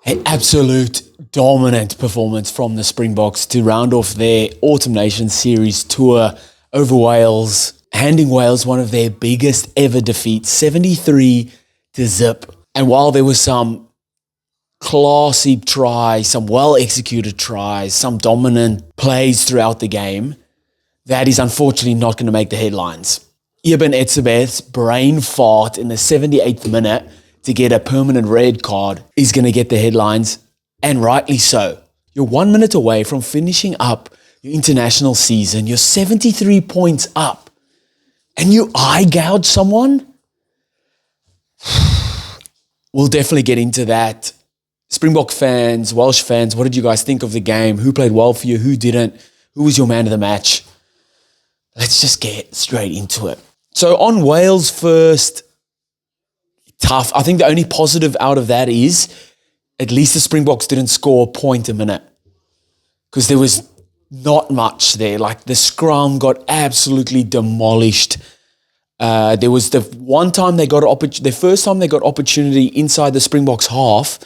An absolute dominant performance from the Springboks to round off their Autumn Nations Series tour over Wales, handing Wales one of their biggest ever defeats, 73-0. And while there was some classy tries, some well-executed tries, some dominant plays throughout the game, that is unfortunately not going to make the headlines. Eben Etzebeth's brain fart in the 78th minute to get a permanent red card is going to get the headlines, and rightly so. You're 1 minute away from finishing up your international season. You're 73 points up, and you eye gouge someone? We'll definitely get into that. Springbok fans, Welsh fans, what did you guys think of the game? Who played well for you? Who didn't? Who was your man of the match? Let's just get straight into it. So on Wales first, tough. I think the only positive out of that is at least the Springboks didn't score a point a minute because there was not much there. Like the scrum got absolutely demolished. There was the one time they got the first time they got opportunity inside the Springboks half,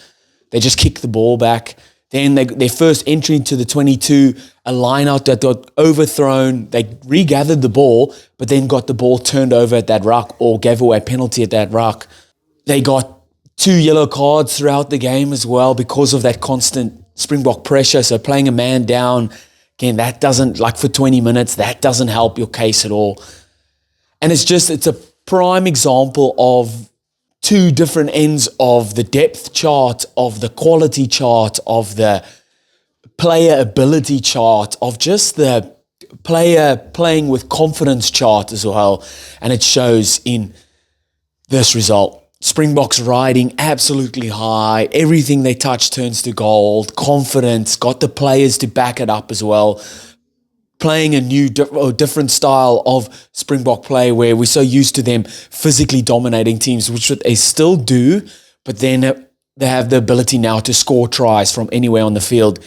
they just kicked the ball back. Then their first entry into the 22, a line out that got overthrown. They regathered the ball, but then got the ball turned over at that ruck or gave away a penalty at that ruck. They got 2 yellow cards throughout the game as well because of that constant Springbok pressure. So playing a man down, again, that doesn't, like for 20 minutes, that doesn't help your case at all. And it's a prime example of 2 different ends of the depth chart, of the quality chart, of the player ability chart, of just the player playing with confidence chart as well. And it shows in this result. Springboks riding absolutely high. Everything they touch turns to gold. Confidence, got the players to back it up as well. Playing a new, different style of Springbok play where we're so used to them physically dominating teams, which they still do, but then they have the ability now to score tries from anywhere on the field.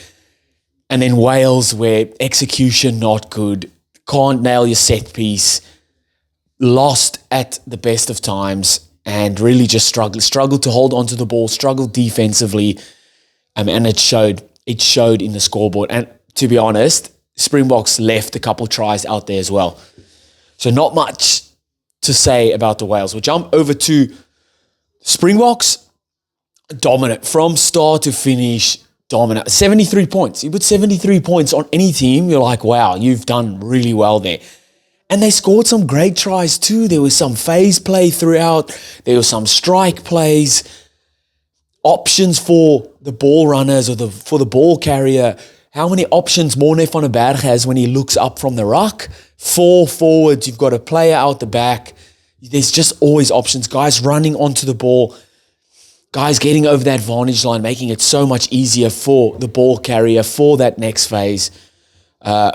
And then Wales, where execution not good, can't nail your set piece, lost at the best of times, and really just struggled to hold onto the ball, struggled defensively, and it showed in the scoreboard. And to be honest, Springboks left a couple tries out there as well. So not much to say about the Wales. We'll jump over to Springboks. Dominant. From start to finish, dominant. 73 points. You put 73 points on any team, you're like, wow, you've done really well there. And they scored some great tries too. There was some phase play throughout. There was some strike plays. Options for the ball runners or for the ball carrier. How many options Morne van der Berg has when he looks up from the ruck? 4 forwards, you've got a player out the back. There's just always options. Guys running onto the ball. Guys getting over that vantage line, making it so much easier for the ball carrier for that next phase.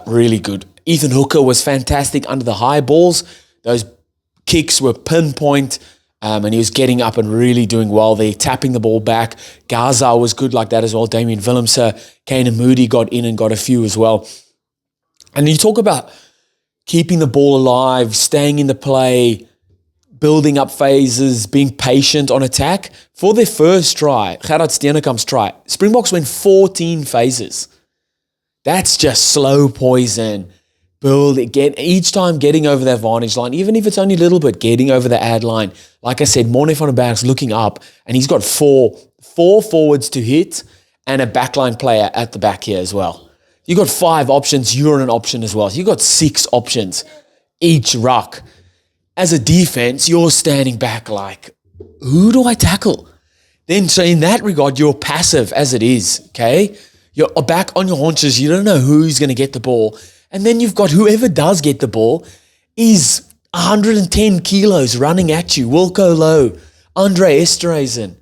Really good. Ethan Hooker was fantastic under the high balls. Those kicks were pinpoint. And he was getting up and really doing well there, tapping the ball back. Gaza was good like that as well. Damien Willemse, Kane and Moody got in and got a few as well. And you talk about keeping the ball alive, staying in the play, building up phases, being patient on attack. For their first try, Gerard Steenekamp's try, Springboks went 14 phases. That's just slow poison. Each time getting over that vantage line, even if it's only a little bit, getting over the ad line. Like I said, Morne van der Berg's looking up, and he's got four forwards to hit and a backline player at the back here as well. You got 5 options, you're an option as well. You got 6 options each ruck. As a defense, you're standing back like, who do I tackle? Then, so in that regard, you're passive as it is, okay? You're back on your haunches. You don't know who's going to get the ball. And then you've got whoever does get the ball is 110 kilos running at you. Wilco Low, Andre Esterhuizen,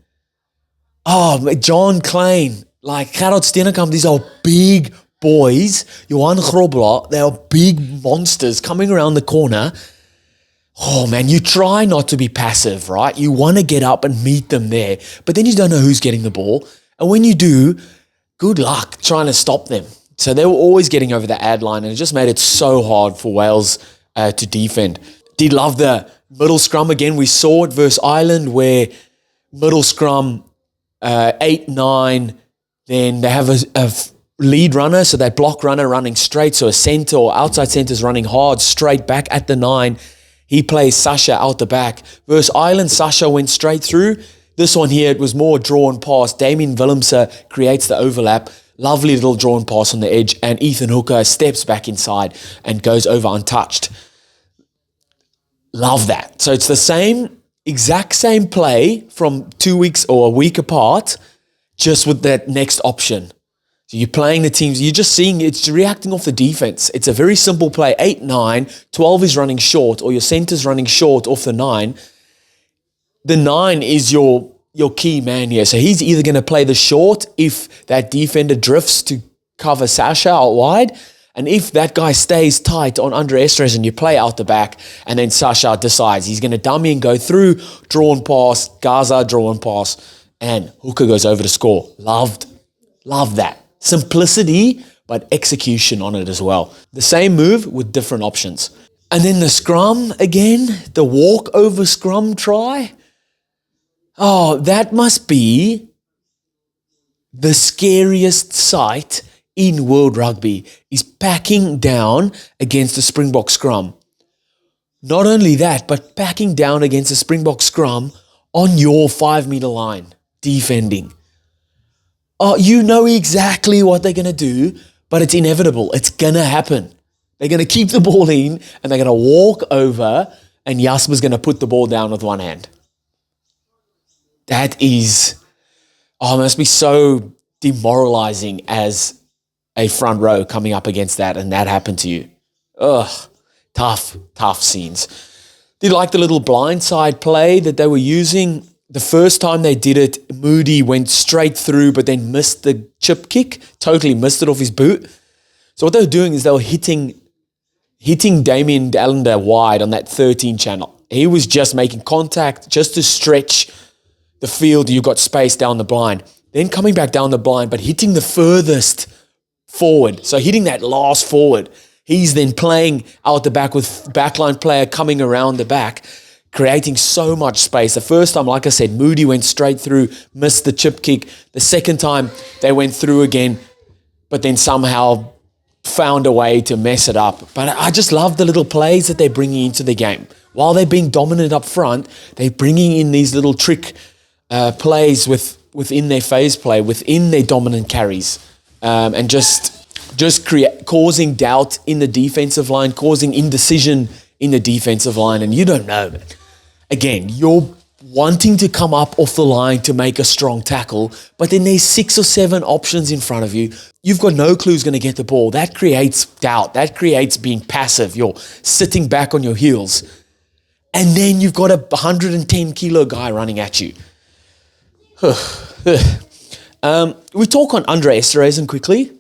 John Klein, like Gerard Steenekamp. These are big boys. Johan Grobler, they are big monsters coming around the corner. Oh man, you try not to be passive, right? You want to get up and meet them there, but then you don't know who's getting the ball. And when you do, good luck trying to stop them. So they were always getting over the ad line, and it just made it so hard for Wales to defend. Did love the middle scrum again. We saw it versus Ireland where middle scrum 8, 9, then they have a lead runner, so that block runner running straight, so a center or outside center is running hard straight back at the 9. He plays Sasha out the back. Versus Ireland, Sasha went straight through. This one here, it was more drawn pass. Damien Willemse creates the overlap. Lovely little drawn pass on the edge, and Ethan Hooker steps back inside and goes over untouched. Love that. So it's the exact same play from 2 weeks or a week apart, just with that next option. So you're playing the teams, you're just seeing it's reacting off the defense. It's a very simple play. 8, 9, 12 is running short, or your center's running short off the 9. The 9 is your key man here. So he's either going to play the short if that defender drifts to cover Sasha out wide, and if that guy stays tight on Andre Esterhuizen, you play out the back, and then Sasha decides he's going to dummy and go through, drawn pass, Gaza drawn pass, and Hooker goes over to score. Love that. Simplicity, but execution on it as well. The same move with different options. And then the scrum again, the walk over scrum try. Oh, that must be the scariest sight in world rugby, is packing down against the Springbok scrum. Not only that, but packing down against the Springbok scrum on your 5-meter line, defending. Oh, you know exactly what they're going to do, but it's inevitable. It's going to happen. They're going to keep the ball in, and they're going to walk over, and Jasper's going to put the ball down with one hand. That is, it must be so demoralizing as a front row coming up against that, and that happened to you. Ugh, tough scenes. Did you like the little blindside play that they were using? The first time they did it, Moody went straight through, but then missed the chip kick, totally missed it off his boot. So what they were doing is they were hitting Damien Allender wide on that 13 channel. He was just making contact just to stretch the field. You've got space down the blind. Then coming back down the blind, but hitting the furthest forward. So hitting that last forward. He's then playing out the back with backline player coming around the back, creating so much space. The first time, like I said, Moody went straight through, missed the chip kick. The second time, they went through again, but then somehow found a way to mess it up. But I just love the little plays that they're bringing into the game. While they're being dominant up front, they're bringing in these little trick plays within their phase play, within their dominant carries, and just causing doubt in the defensive line, causing indecision in the defensive line. And you don't know, man. Again, you're wanting to come up off the line to make a strong tackle, but then there's 6 or 7 options in front of you. You've got no clue who's going to get the ball. That creates doubt. That creates being passive. You're sitting back on your heels. And then you've got a 110-kilo guy running at you. We talk on Andre Esterhuizen quickly.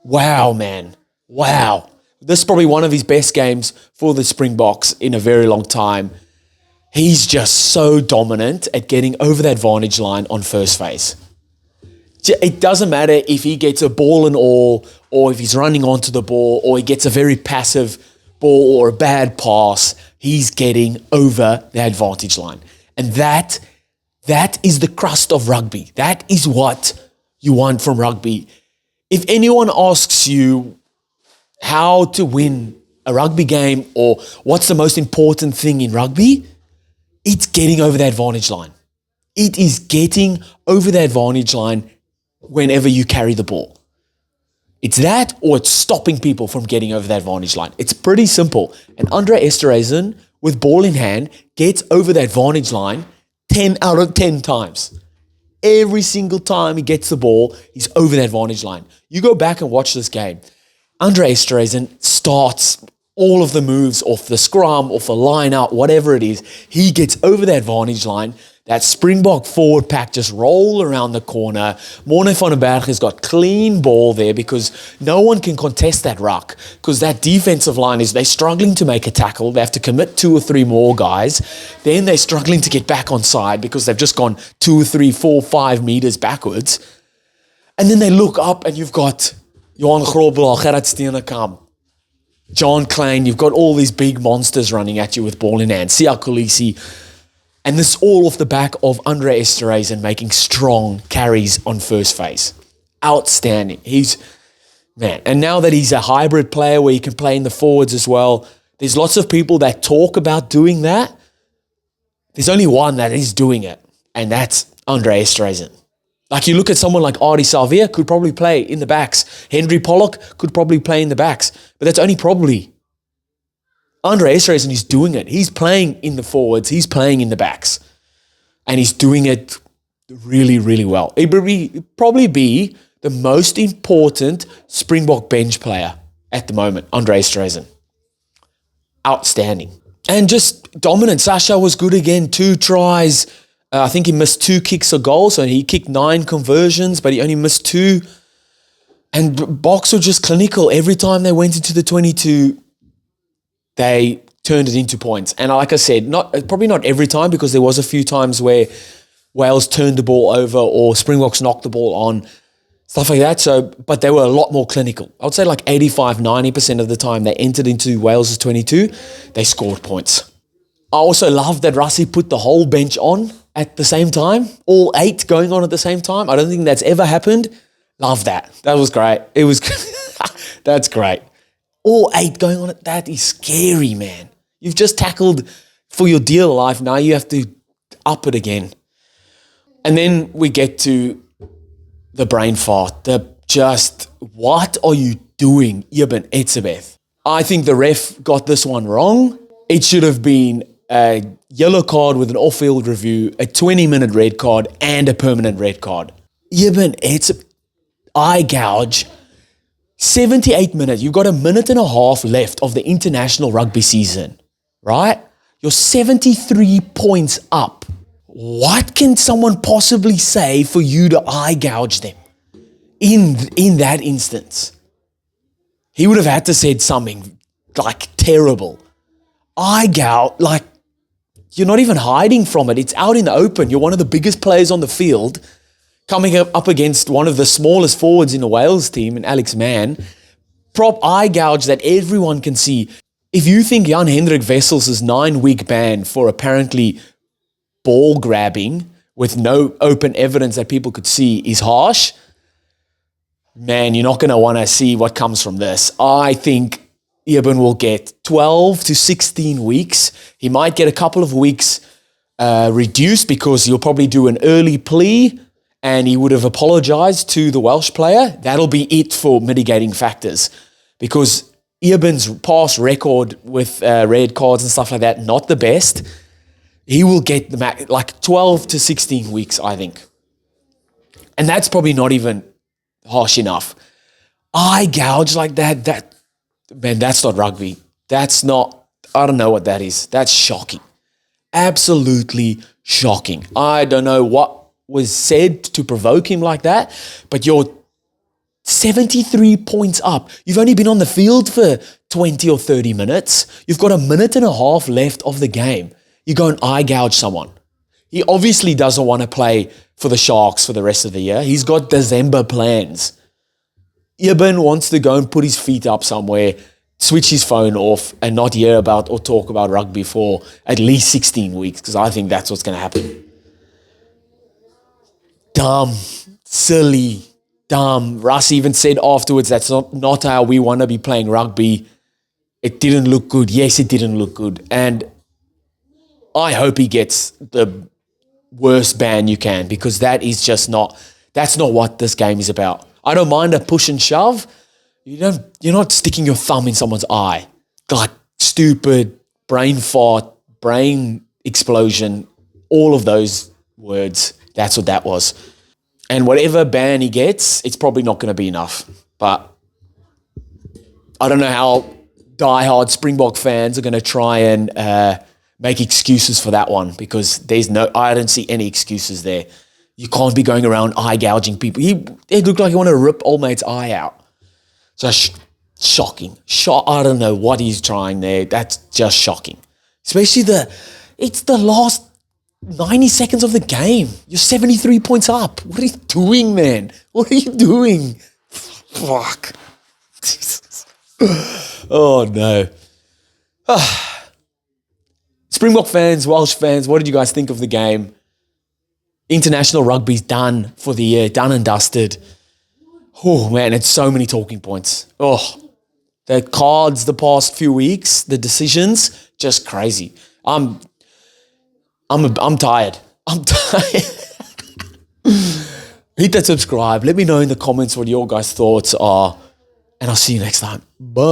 Wow, man. Wow. This is probably one of his best games for the Springboks in a very long time. He's just so dominant at getting over that vantage line on first phase. It doesn't matter if he gets a ball and all, or if he's running onto the ball, or he gets a very passive ball or a bad pass. He's getting over the advantage line. And that is the crust of rugby. That is what you want from rugby. If anyone asks you how to win a rugby game or what's the most important thing in rugby, it's getting over the advantage line. It is getting over the advantage line whenever you carry the ball. It's that, or it's stopping people from getting over the advantage line. It's pretty simple. And Andre Esterhuizen, with ball in hand, gets over the advantage line 10 out of 10 times. Every single time he gets the ball, he's over the advantage line. You go back and watch this game. Andre Esterhuizen starts all of the moves off the scrum, off the line out, whatever it is. He gets over the advantage line. That Springbok forward pack just roll around the corner. Morne van den Berg has got clean ball there because no one can contest that ruck because that defensive line they're struggling to make a tackle. They have to commit 2 or 3 more guys. Then they're struggling to get back on side because they've just gone 2 or 3, 4, 5 meters backwards. And then they look up and you've got Johan Grobler, Gerard Steenekamp, John Klein. You've got all these big monsters running at you with ball in hand. Siya Kolisi. And this all off the back of Andre Esterhuizen making strong carries on first phase. Outstanding. Man. And now that he's a hybrid player where he can play in the forwards as well, there's lots of people that talk about doing that. There's only one that is doing it, and that's Andre Esterhuizen. Like you look at someone like Artie Savia, could probably play in the backs. Henry Pollock could probably play in the backs, but that's only probably. Andre Esterhuizen is doing it. He's playing in the forwards. He's playing in the backs, and he's doing it really, really well. It would probably be the most important Springbok bench player at the moment, Andre Esterhuizen. Outstanding. And just dominant. Sasha was good again, 2 tries. I think he missed 2 kicks or goals, so he kicked 9 conversions, but he only missed 2. And Boks were just clinical. Every time they went into the 22, they turned it into points. And like I said, probably not every time, because there was a few times where Wales turned the ball over or Springboks knocked the ball on, stuff like that. But they were a lot more clinical. I would say like 85-90% of the time they entered into Wales' 22, they scored points. I also love that Rassie put the whole bench on at the same time, all 8 going on at the same time. I don't think that's ever happened. Love that. That was great. It was, that's great. All 8 going on, that is scary, man. You've just tackled for your dear life. Now you have to up it again. And then we get to the brain fart. What are you doing, Eben Etzebeth? I think the ref got this one wrong. It should have been a yellow card with an off-field review, a 20-minute red card, and a permanent red card. Eben Etzebeth, eye gouge. 78 minutes. You've got a minute and a half left of the international rugby season, right? You're 73 points up. What can someone possibly say for you to eye gouge them in that instance? He would have had to said something like terrible. Eye gouge, like you're not even hiding from it. It's out in the open. You're one of the biggest players on the field, coming up against one of the smallest forwards in the Wales team, in Alex Mann. Prop eye gouge that everyone can see. If you think Jan-Hendrik Wessels' 9-week ban for apparently ball grabbing with no open evidence that people could see is harsh, man, you're not going to want to see what comes from this. I think Eben will get 12 to 16 weeks. He might get a couple of weeks reduced because he'll probably do an early plea and he would have apologized to the Welsh player. That'll be it for mitigating factors, because Eben's past record with red cards and stuff like that, not the best. He will get like 12 to 16 weeks, I think. And that's probably not even harsh enough. Eye gouge like that, man, that's not rugby. That's not, I don't know what that is. That's shocking. Absolutely shocking. I don't know what was said to provoke him like that, but you're 73 points up. You've only been on the field for 20 or 30 minutes. You've got a minute and a half left of the game. You go and eye gouge someone. He obviously doesn't want to play for the Sharks for the rest of the year. He's got December plans. Eben wants to go and put his feet up somewhere, switch his phone off, and not hear about or talk about rugby for at least 16 weeks, because I think that's what's going to happen. Dumb, silly, dumb. Russ even said afterwards, that's not how we want to be playing rugby. It didn't look good. Yes, it didn't look good. And I hope he gets the worst ban you can, because that is just that's not what this game is about. I don't mind a push and shove. You're not sticking your thumb in someone's eye. Like stupid, brain fart, brain explosion, all of those words. That's what that was. And whatever ban he gets, it's probably not going to be enough. But I don't know how diehard Springbok fans are going to try and make excuses for that one, because I don't see any excuses there. You can't be going around eye gouging people. It looked like he wanted to rip old mate's eye out. So shocking. I don't know what he's trying there. That's just shocking. Especially it's the last 90 seconds of the game. You're 73 points up. What are you doing, man? What are you doing? Fuck. Oh, no. Springbok fans, Welsh fans, what did you guys think of the game? International rugby's done for the year, done and dusted. Oh, man, it's so many talking points. Oh, the cards the past few weeks, the decisions, just crazy. I'm tired. I'm tired. Hit that subscribe. Let me know in the comments what your guys' thoughts are. And I'll see you next time. Bye.